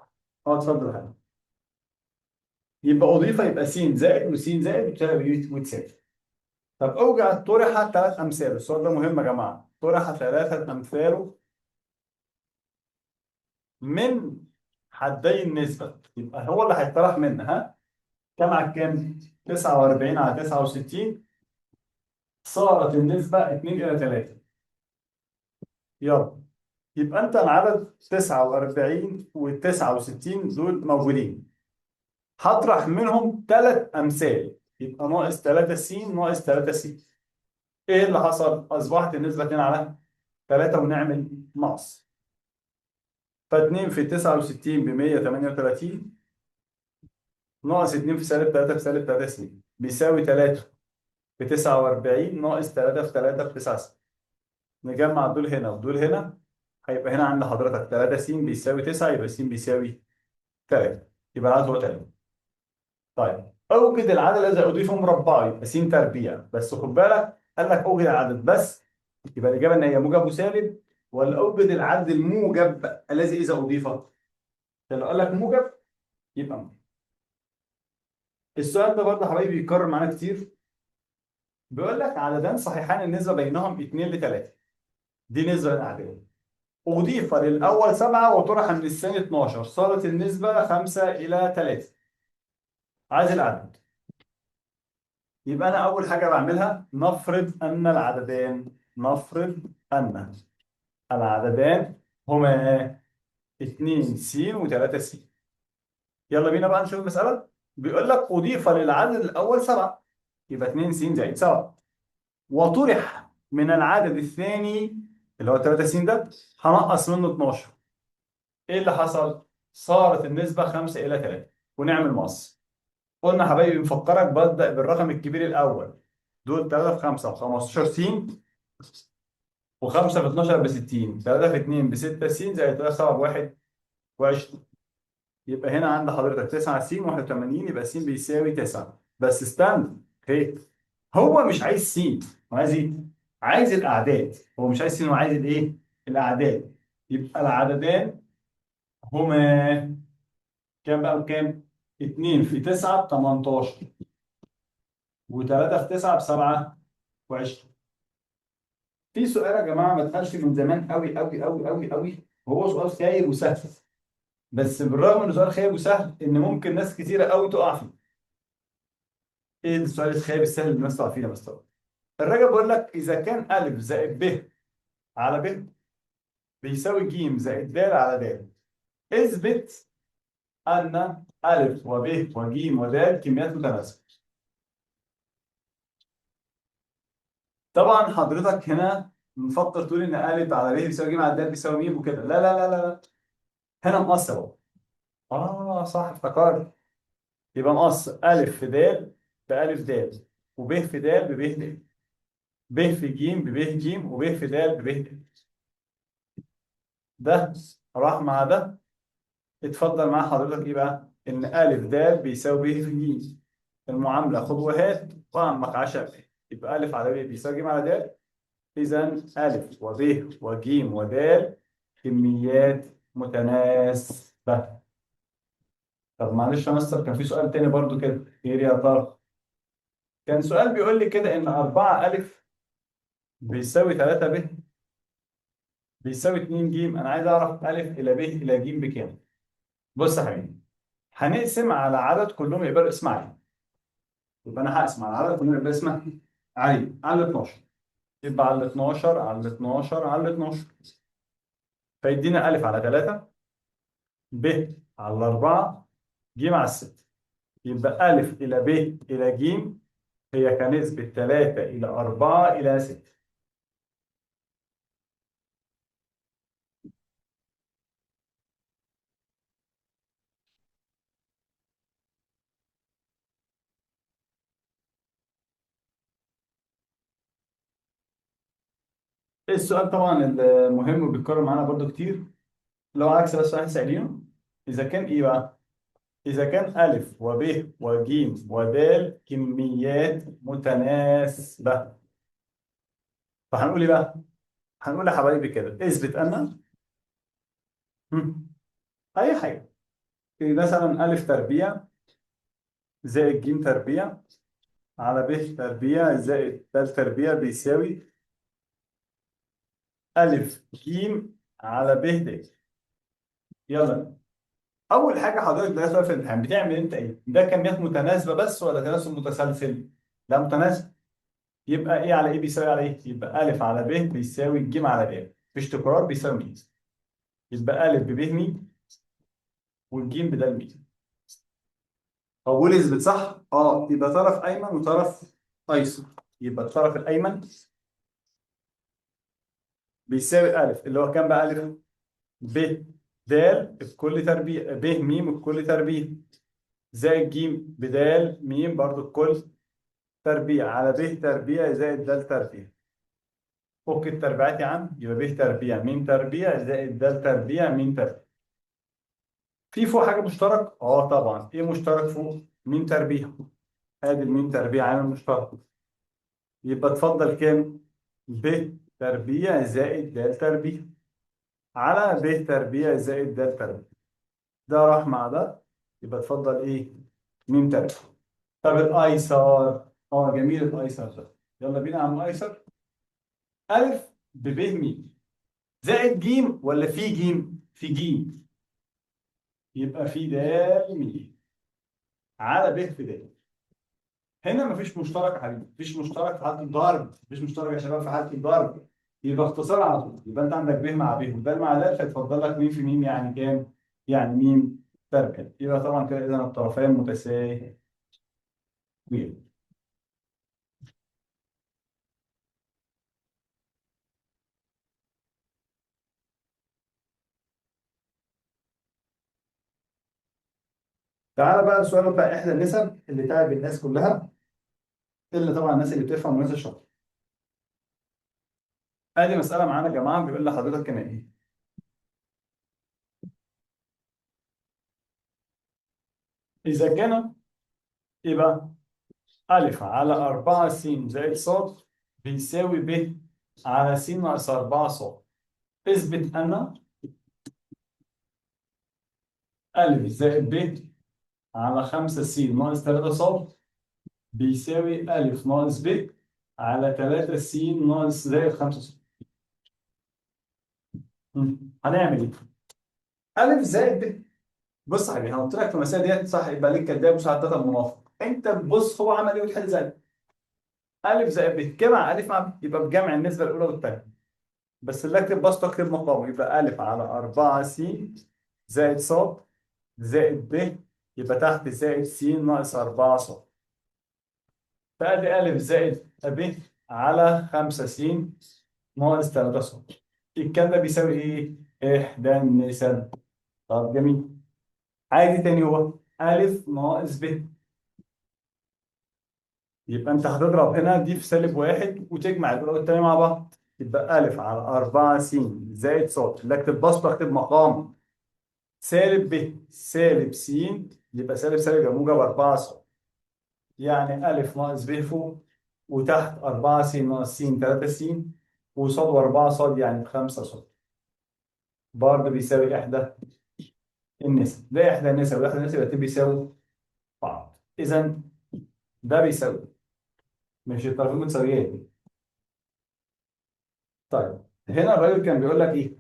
اه اتفضل يا حبيبي. يبقى اضيف يبقى س زائد وس زائد وتساوي. طب اوجد طرح ثلاث امثال. السؤال ده مهم يا جماعه. طرح ثلاثه امثال من حدي النسبه، يبقى هو اللي هيطرح منها. ها كام على كام؟ 49 على 69. صارت النسبه 2 الى 3. يلا يبقى انت العدد 49 وال 69 دول موجودين. هطرح منهم ثلاث امثال، يبقى ناقص 3 س ناقص 3 س. ايه اللي حصل؟ اصبحت النسبه 2 على 3 ونعمل نقص. ف2 في 69 ب 138 ناقص 2 في سالب 3 في سالب 3 س بيساوي 3 في 49 ناقص 3 في 3 في 9 س. نجمع دول هنا ودول هنا، هيبقى هنا عند حضرتك 3 س بيساوي 9، يبقى س بيساوي 3، يبقى العدد هو 3. طيب اوجد العدد الذي اضيفه مربعي يبقى س تربيع. بس خد بالك قال لك اوجد العدد بس، يبقى الاجابه ان هي موجب وسالب، ولا اوجد العدد الموجب الذي اذا اضيف. لو قال لك موجب يبقى موجب. السؤال ده برضه يا حبايبي بيتكرر معانا كتير. بيقول لك عددان صحيحان النسبه بينهم 2 ل 3. دي نسبه الاعداد. اضيف للاول 7 وطرح من الثاني 12، صارت النسبه 5 الى 3. عايز العدد. يبقى انا اول حاجه بعملها نفرض ان العددان هما 2 س و3 س. يلا بينا بقى نشوف المساله. بيقول لك اضيف للعدد الاول 7، يبقى 2 س زائد 7، وطرح من العدد الثاني اللي هو 3 س ده هنقص منه 12. ايه اللي حصل؟ صارت النسبه 5 الى 3 ونعمل مقص. قلنا يا حبايبي نفكرك ببدأ بالرقم الكبير الاول. دول 3 في 5 ب 15 س، و5 في 12 ب 60، 3 في 2 ب 6 س زائد 3 7 ب 21. يبقى هنا عند حضرتك 9 س 81، يبقى س بيساوي 9. بس استنى، اوكي، هو مش عايز س، هو عايز ايه؟ عايز الاعداد. هو مش عايز س، هو عايز الايه؟ الاعداد. يبقى العددان هما كام بقى وكام؟ 2 في 9 ب 18، و3 في 9 ب 27. في سؤال يا جماعه ما اتقالش من زمان قوي قوي قوي قوي قوي، وهو سؤال خايب وسهل، بس بالرغم انه سؤال خايب وسهل ان ممكن ناس كتيره قوي تقع فيه. ايه السؤال الخايب السهل اللي الناس تقع فيه ده مستوى؟ الراجل بيقول لك اذا كان الف زائد ب على ب بيساوي ج زائد د على د، اثبت ان الف وب وج ود كميات متناسبه. طبعا حضرتك هنا مفكر تقول ان الف على ب بيساوي ج على د بيساوي م وكده، لا لا لا لا لا، هنا مقصر اهو. صح افتكرت. يبقى مقص ألف في د بألف د، وب في د بب د، ب في ج بب ج، وب في د بب د. ده راح مع ده، اتفضل مع حضرتك ايه بقى؟ إن ألف د بيساوي ب في ج. المعاملة خد وهات وعمك 10، يبقى ألف على ب بيساوي ج على د. إذا ألف وب وج ود كميات متناسبة. طب معلش يا مستر، كان في سؤال تاني برضو كده، ايه يا ترى؟ كان سؤال بيقول لي كده ان 4 ألف بيساوي 3 ب بيساوي 2 ج. انا عايز اعرف الف الى ب الى ج بكام. بص يا حبيبي، هنقسم على عدد كلهم يبقى اسم علي. يبقى انا هقسم على عدد كلهم يبقى اسمه علي على 12، يبقى على 12 على 12 على 12، فيدينا الف على 3 ب على 4 ج على 6. يبقى الف الى ب الى ج هي كنسبة 3 الى 4 الى 6. السؤال طبعا المهم وبيتكرر معانا برضو كتير، لو عكس بس واحد سائلينه، اذا كان ايه بقى؟ اذا كان الف وب وج ود كميات متناسبه، فهنقول ايه بقى؟ هنقول يا حبايبي كده اثبت ان هم، اي حاجه، إيه مثلا الف تربيع زائد ج تربيع على ب تربيع زائد د تربيع بيساوي الف ج على ب د. يلا، اول حاجه حضرتك ده سؤال في الامتحان، بتعمل انت ايه؟ ده كميات متناسبه بس ولا تناسب متسلسل؟ لا متناسب. يبقى ايه على ايه بيساوي على ايه؟ يبقى الف على ب بيساوي ج على ب، مفيش تكرار بيساوي م. يبقى الف بب م والجيم بدل م. اقول اثبت صح؟ يبقى طرف ايمن وطرف ايسر. يبقى الطرف الايمن بيساوي الف اللي هو كام بقى؟ الف ب د بكل تربيع ب م بكل تربيع زائد ج بدال م برضو بكل تربيع على ب تربيع زائد د تربيع. فك التربيعات يا عم، يبقى ب تربيع م تربيع زائد د تربيع م تربيع. في فوق حاجه مشترك؟ طبعا، ايه مشترك فوق؟ م تربيع. ادي الميم تربيع عامل مشترك. يبقى اتفضل كام؟ ب تربيع زائد د تربيع على ب تربيع زائد د تربيع. ده راح مع ده، يبقى اتفضل ايه؟ م تربيع. طب الايسر، جميل الايسر ده. يلا بينا يا عم ايسر. الف بب م زائد ج ولا في ج؟ في ج، يبقى في د م على ب في د. هنا مفيش مشترك يا حبيبي، مفيش مشترك في حاله الضرب، مفيش مشترك يا شباب في حاله الضرب. يبقى اختصار على طول، يبقى انت عندك ب مع ب وده مع ده، فيتفضل لك مين في مين؟ يعني كام؟ يعني مين تربيع. يبقى طبعا كده اذا الطرفين متساويين. تعالى بقى السؤال بتاع احدى النسب اللي تعب الناس كلها، الا طبعا الناس اللي بتفهم والناس الشاطره. ادي مساله معانا يا جماعه، بيقول لحضرتك كان ايه؟ إذا كان يبقى ألف على 4 س زائد ص بيساوي ب على س ناقص 4 ص. اثبت أن ألف زائد ب على 5 س ناقص 3 ص بيساوي ألف ناقص ب على 3 س ناقص زائد 5 ص. هنعمل إيه؟ ألف زائد ب. بص يا حبيبي، أنا قلت لك في المسألة ديت صح، يبقى ليك كداب وساعات المنافق. أنت بص هو عمل إيه وتحل زي ألف زائد ب، جمع ألف مع ب يبقى بجمع النسبة الأولى والثانية. بس اللي أكتب بسط أكتب مقام، يبقى ألف على 4 س زائد ص زائد ب، يبقى تحت زائد س ناقص 4 ص. فأدي ألف زائد ب على 5 س ناقص 3 ص. الكلام ده بيساوي إيه؟ إحدى النسب. طب جميل. عادي تاني هو ألف ناقص ب، يبقى أنت هتضرب هنا دي في سالب واحد وتجمع الأولى والتانية مع بعض. يبقى ألف على 4 س زائد ص، لا أكتب بسط أكتب مقام، سالب ب سالب س، يبقى سالب سالب يبقى موجب 4 ص. يعني ألف ناقص ب فوق، وتحت 4 س ناقص س 3 س، وصاد و4 صاد يعني ب5 صاد. برضه بيساوي إحدى النسب. ده إحدى النسب وإحدى النسب الاتنين بيساووا بعض. إذا ده بيساوي، مش الطرفين متساويين. طيب هنا الراجل كان بيقول لك إيه؟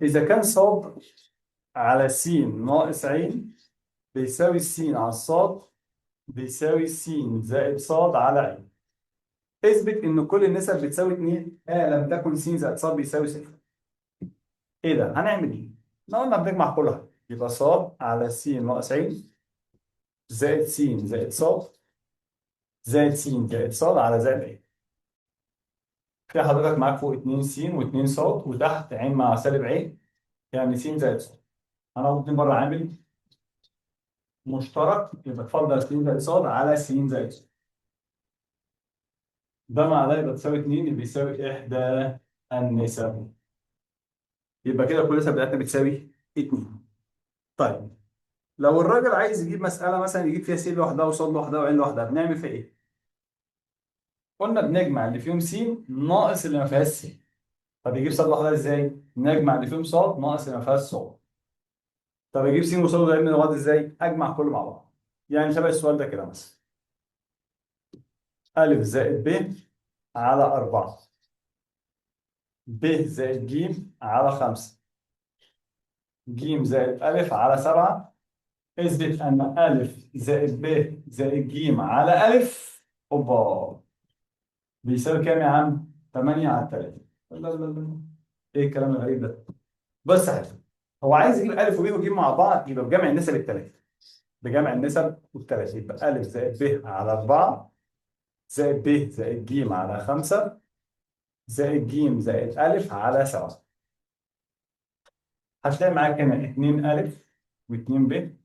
إذا كان صاد على س ناقص ع بيساوي س على الصاد بيساوي س زائد صاد على ع. اثبت ان كل النسب بتساوي 2 لم تكن س زائد ص بيساوي صفر. ايه ده؟ هنعمل ايه؟ احنا قلنا بنجمع كل حاجه، يبقى ص على س ناقص ع زائد س زائد ص زائد س زائد ص على زائد ع. في حضرتك معاك فوق 2 س و2 ص وتحت ع مع سالب ع، يعني س زائد ص. هناخد 2 بره عامل مشترك، يبقى اتفضل س زائد ص على س زائد ص. ده مع ده يبقى تساوي 2، يبقى يساوي إحدى النسب. يبقى كده كل النسب بتاعتنا بتساوي 2. طيب لو الراجل عايز يجيب مسألة مثلا يجيب فيها س لوحدها وصاد لوحدها وعين لوحدها، بنعمل فيها إيه؟ قلنا بنجمع اللي فيهم س ناقص اللي ما فيهاش س. طب يجيب صاد لوحدها إزاي؟ نجمع اللي فيهم صاد ناقص اللي ما فيهاش صاد. طب يجيب س وصاد وعين لوحدها إزاي؟ أجمع كله مع بعض. يعني شبه السؤال ده كده مثلا، أ زائد ب على 4، ب زائد ج على 5، ج زائد أ على 7. اثبت أن أ زائد ب زائد ج على أ، أوبا، بيساوي كام يا عم؟ 8 على 3. لا لا لا، إيه الكلام الغريب ده؟ بص يا حبيبي، هو عايز يجيب أ وب وج مع بعض، يبقى بجمع النسب الثلاثة. بجمع النسب الثلاثة يبقى أ زائد ب على 4 زائد ب زائد ج على 5 زائد ج زائد أ على 7. هتلاقي معاك هنا 2 أ و2 ب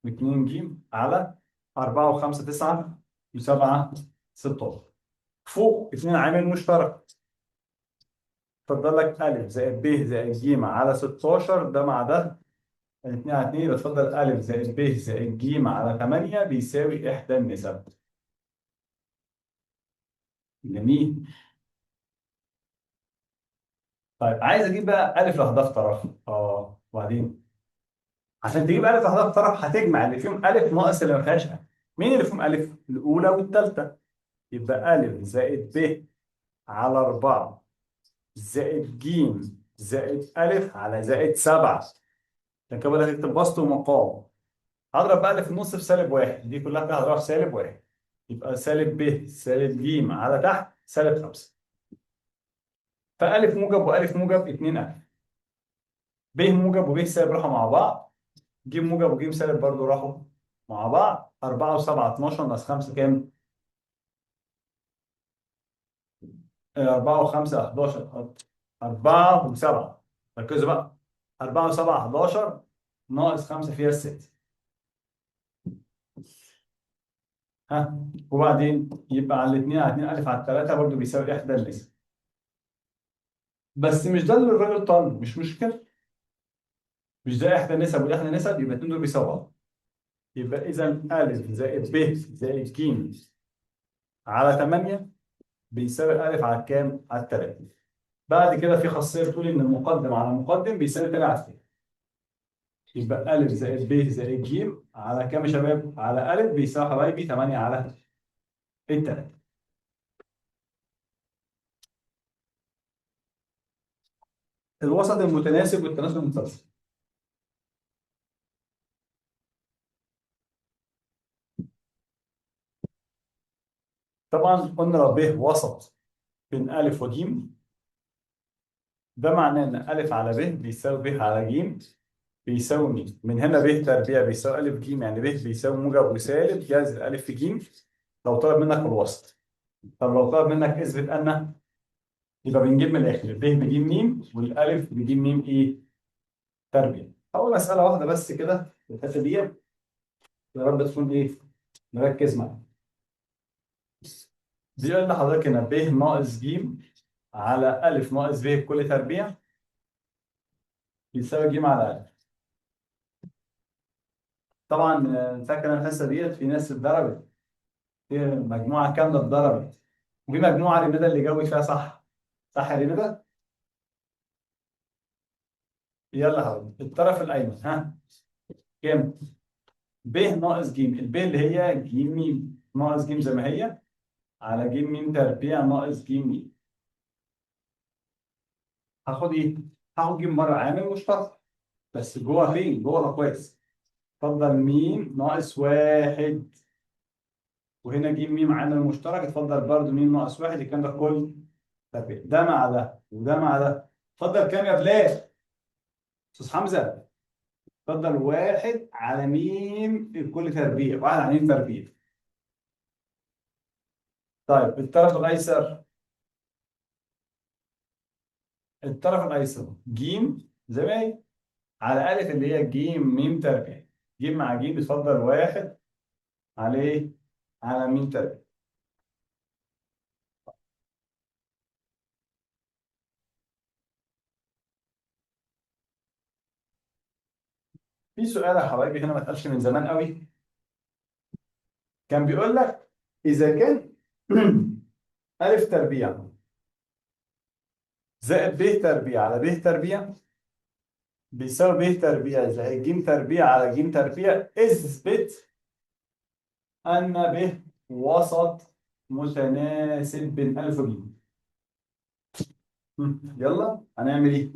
و2 ج على 4 و5 9 و7 16. فوق 2 عامل مشترك، اتفضل لك أ زائد ب زائد ج على 16، ده مع ده 2 على 2، يبقى اتفضل أ زائد ب زائد ج على 8 بيساوي إحدى النسب. جميل. طيب عايز أجيب بقى أ لوحدها في طرف، وبعدين عشان تجيب أ لوحدها في طرف هتجمع اللي فيهم أ ناقص اللي ما فيهاش أ. مين اللي فيهم أ؟ الأولى والثالثة. يبقى أ زائد ب على 4 زائد ج زائد أ على زائد 7. عشان كده بقول لك اكتب بسط ومقام. هضرب بقى في النص في سالب واحد، دي كلها كده هضربها في سالب واحد، يبقى سالب ب سالب ج على تحت سالب 5. فألف موجب وألف موجب 2 ألف، ب موجب وب سالب راحوا مع بعض، ج موجب وج سالب برضه راحوا مع بعض. 4 و7 12 ناقص 5 كام؟ 4 و5 11. 4 و7، ركزوا بقى، 4 و7 11 ناقص 5 فيها 6. ها، وبعدين يبقى على الاثنين على 2 ألف على الثلاثة برضه بيساوي إحدى النسب. بس مش ده اللي الراجل طالبه، مش مشكلة. مش ده إحدى النسب وده إحدى النسب، يبقى الاثنين دول بيساوي بعض. يبقى إذا أ زائد ب زائد ج على 8 بيساوي أ على كام؟ على 3. بعد كده في خاصية بتقول إن المقدم على المقدم بيساوي 3 على 2. يبقى أ زائد ب زائد ج على كام يا شباب؟ على أ بيساوي حبايبي 8 على 3. الوسط المتناسب والتناسب المتساوي. طبعا قلنا لو ب وسط بين أ وج، ده معناه إن أ على ب بيساوي ب على ج بيساوي مين؟ من هنا ب تربيع بيساوي أ ج، يعني ب بيساوي موجب وسالب جذر أ في ج لو طلب منك الوسط. طب لو طلب منك اثبت أن، يبقى بنجيب من الآخر ب بج م والألف بج م إيه؟ تربيع. أول مسألة واحدة بس كده في الحتة دي، يا رب تكون إيه؟ مركز معايا. بيقول لحضرتك هنا ب ناقص ج على أ ناقص ب بكل تربيع بيساوي ج على أ. طبعا فاكر الحصة ديت في ناس اتضربت، في مجموعة كاملة اتضربت، وفي مجموعة ريميدا اللي جاوبت فيها صح. صح يا ريميدا؟ يلا يا حبيبي الطرف الأيمن ها كام؟ ب ناقص ج، الب اللي هي ج م ناقص ج زي ما هي على ج م تربيع ناقص ج م. هاخد ايه؟ هاخد ج بره عامل مشترك، بس جوه فين؟ جوه الاقواس. اتفضل م ناقص واحد، وهنا ج م عامل مشترك، اتفضل برضه م ناقص واحد، الكلام ده كله تربيع. ده مع ده وده مع ده. اتفضل كام يا بلال؟ استاذ حمزه. اتفضل واحد على م كل تربيع، واحد على م تربيع. طيب الطرف الايسر، الطرف الايسر ج زي ما هي على ألف اللي هي ج م تربيع. ج مع ج بتفضل واحد على ايه؟ على م تربيع. في سؤال يا حبايبي هنا ما اتقالش من زمان قوي، كان بيقول لك إذا كان ألف تربيع زائد ب تربيع على ب تربيع بيساوي ب تربيع زائد ج تربيع على ج تربيع، اثبت أن ب وسط متناسب بين ألف وج. يلا هنعمل إيه؟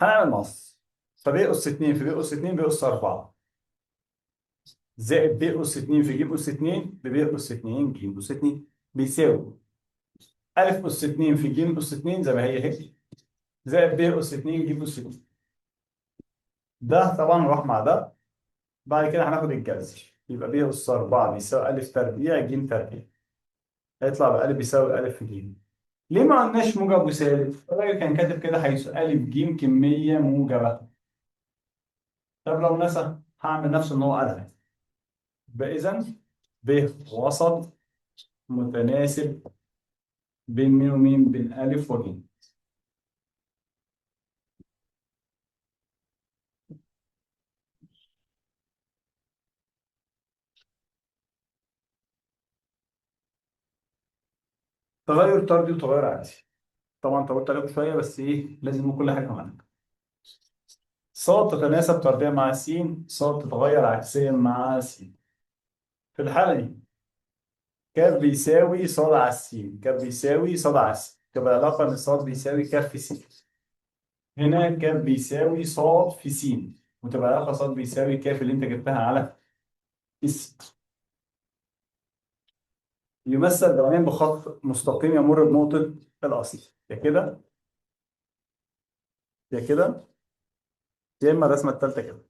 هنعمل مقص. فب أس 2 في ب أس 2 ب أس 4 زائد ب أس 2 في ج أس 2 بب أس 2 ج أس 2 بيساوي أ أس 2 في ج أس 2 زي ما هي هيك زائد ب أس 2 ج أس 2. ده طبعا راح مع ده. بعد كده هناخد الجذر، يبقى ب أس 4 بيساوي أ تربيع ج تربيع، هيطلع بأ بيساوي أ في ج. ليه ما قلناش موجب وسالب؟ الراجل كان كاتب كده حيث أ ج كمية موجبة. طب لو نسى هعمل نفس ان هو قالها. يبقى إذا ب وسط متناسب بين مين ومين؟ بين أ وج. تغير طردي وتغير عكسي. طبعا طولت عليكم شويه بس ايه لازم نقول كل حاجه معانا. ص تتناسب طرديا مع س، ص تتغير عكسيا مع س. في الحاله دي كاف بيساوي ص على س، كاف بيساوي ص على س، تبقى العلاقه ان ص بيساوي كاف في س. هنا كاف بيساوي ص في س، وتبقى العلاقه ص بيساوي كاف اللي انت جبتها على اس. يمثل ضلعين بخط مستقيم يمر بنقطه الاصل، يا كده يا كده، يا اما الرسمه الثالثه كده.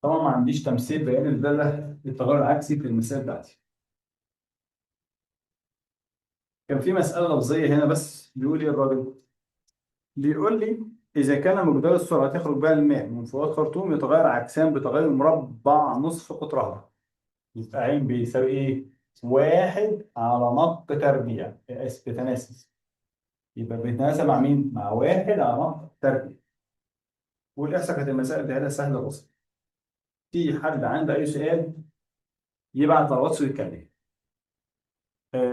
طبعا ما عنديش تمثيل بيان الداله للتغير العكسي في المثال بتاعتي. كان في مساله لفظيه هنا بس، بيقول ايه الراجل؟ بيقول لي اذا كان مقدار السرعه يخرج بها الماء من فؤاد خرطوم يتغير عكسان بتغير مربع نصف قطرها، يبقى عين بيساوي ايه؟ واحد على نق تربيع، اسف تناسب. يبقى بيتناسب مع مين؟ مع واحد على نقط تربيع. والإحصاء كانت المسائل بتاعتها سهلة بسيطة. في حد عنده أي سؤال يبعت على الواتس ويتكلم.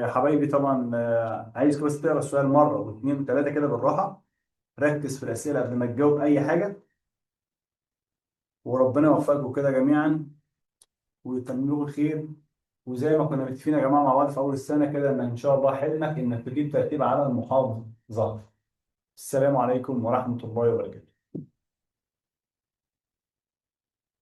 حبايبي طبعا، عايز بس تقرا السؤال مرة واثنين وثلاثة كده بالراحة. ركز في الأسئلة قبل ما تجاوب أي حاجة. وربنا يوفقكم كده جميعا ويتمم لكم الخير. وزي ما كنا متفقين يا جماعة مع بعض في أول السنة كده، إن شاء الله حلمك إنك تجيب ترتيب على المحافظة. السلام عليكم ورحمة الله وبركاته.